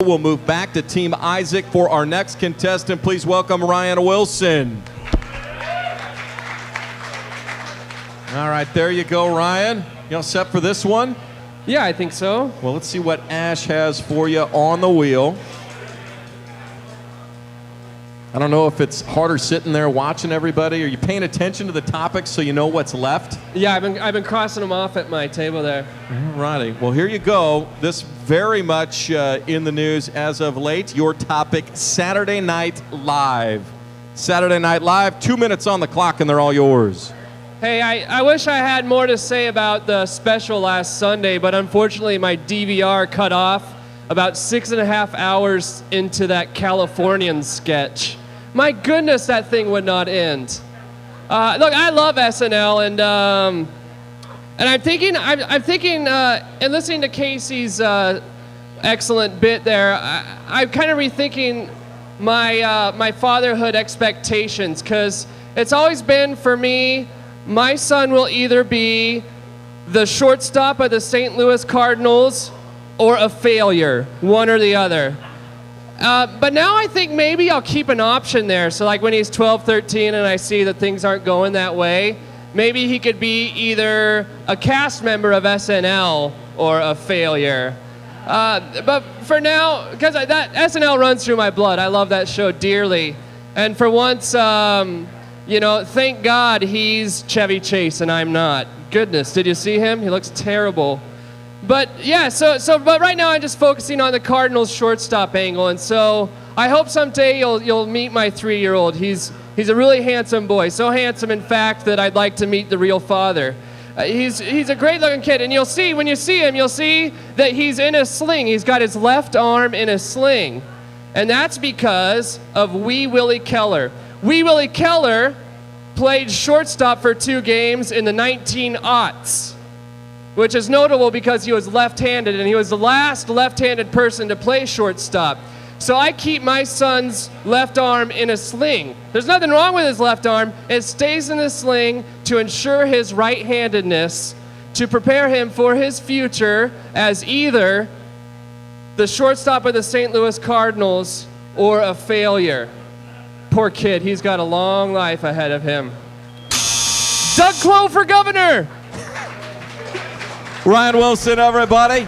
We'll move back to Team Isaac for our next contestant. Please welcome Ryan Wilson. All right, there you go, Ryan. You all set for this one? Yeah, I think so. Well, let's see what Ash has for you on the wheel. I don't know if it's harder sitting there watching everybody. Are you paying attention to the topics so you know what's left? Yeah, I've been crossing them off at my table there. All righty. Well, here you go. This very much in the news as of late. Your topic, Saturday Night Live. Saturday Night Live, 2 minutes on the clock, and they're all yours. Hey, I wish I had more to say about the special last Sunday, but unfortunately my DVR cut off about 6.5 hours into that Californian sketch. My goodness, that thing would not end. Look, I love SNL, and I'm thinking, and listening to Casey's excellent bit there, I'm kind of rethinking my fatherhood expectations, because it's always been for me, my son will either be the shortstop of the St. Louis Cardinals or a failure, one or the other. But now I think maybe I'll keep an option there. So like when he's 12, 13 and I see that things aren't going that way, maybe he could be either a cast member of SNL or a failure. But for now, because that SNL runs through my blood, I love that show dearly. And for once, thank God he's Chevy Chase and I'm not. Goodness, did you see him? He looks terrible. But yeah, but right now I'm just focusing on the Cardinals shortstop angle, and so I hope someday you'll meet my 3-year-old. He's a really handsome boy, so handsome in fact that I'd like to meet the real father. He's a great looking kid, and you'll see when you see him, you'll see that he's in a sling. He's got his left arm in a sling, and that's because of Wee Willie Keller. Wee Willie Keller played shortstop for 2 games in the 1900s. Which is notable because he was left-handed, and he was the last left-handed person to play shortstop. So I keep my son's left arm in a sling. There's nothing wrong with his left arm. It stays in the sling to ensure his right-handedness, to prepare him for his future as either the shortstop of the St. Louis Cardinals or a failure. Poor kid, he's got a long life ahead of him. Doug Clough for governor! Ryan Wilson, everybody.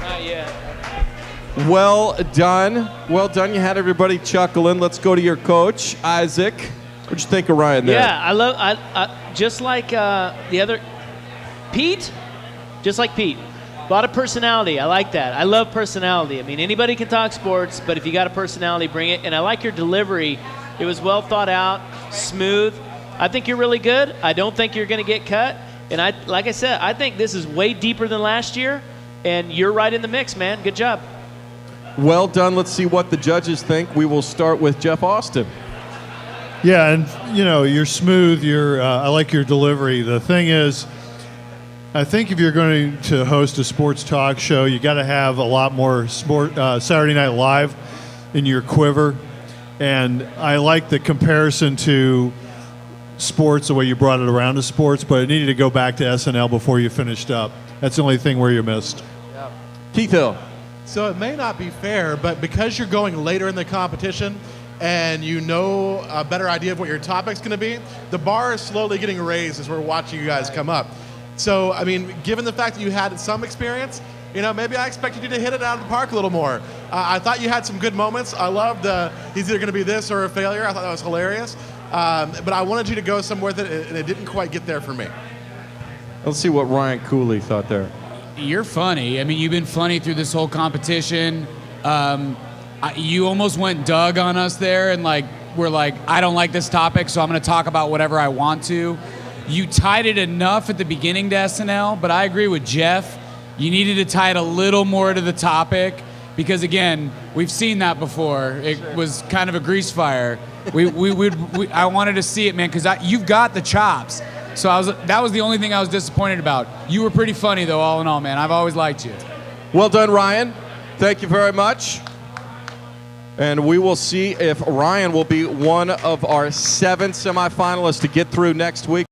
Not yet. Well done. Well done. You had everybody chuckling. Let's go to your coach, Isaac. What'd you think of Ryan there? Yeah, I just like the other, Pete, just like Pete. A lot of personality. I like that. I love personality. I mean, anybody can talk sports, but if you got a personality, bring it. And I like your delivery. It was well thought out, smooth. I think you're really good. I don't think you're going to get cut. And like I said, I think this is way deeper than last year, and you're right in the mix, man. Good job. Well done. Let's see what the judges think. We will start with Jeff Austin. Yeah, and you're smooth. I like your delivery. The thing is, I think if you're going to host a sports talk show, you got to have a lot more Saturday Night Live in your quiver. And I like the comparison to sports, the way you brought it around to sports, but it needed to go back to SNL before you finished up. That's the only thing where you missed. Yeah. Keith Hill. So it may not be fair, but because you're going later in the competition and you know a better idea of what your topic's going to be, the bar is slowly getting raised as we're watching you guys come up. So, I mean, given the fact that you had some experience, maybe I expected you to hit it out of the park a little more. I thought you had some good moments. I loved he's either going to be this or a failure. I thought that was hilarious. But I wanted you to go somewhere that and it didn't quite get there for me. Let's see what Ryan Cooley thought there. You're funny. I mean, you've been funny through this whole competition. You almost went Doug on us there, and we're like, I don't like this topic, so I'm going to talk about whatever I want to. You tied it enough at the beginning to SNL, but I agree with Jeff. You needed to tie it a little more to the topic because, again, we've seen that before. It was kind of a grease fire. I wanted to see it, man, because you've got the chops. So that was the only thing I was disappointed about. You were pretty funny, though, all in all, man. I've always liked you. Well done, Ryan. Thank you very much. And we will see if Ryan will be one of our 7 semifinalists to get through next week.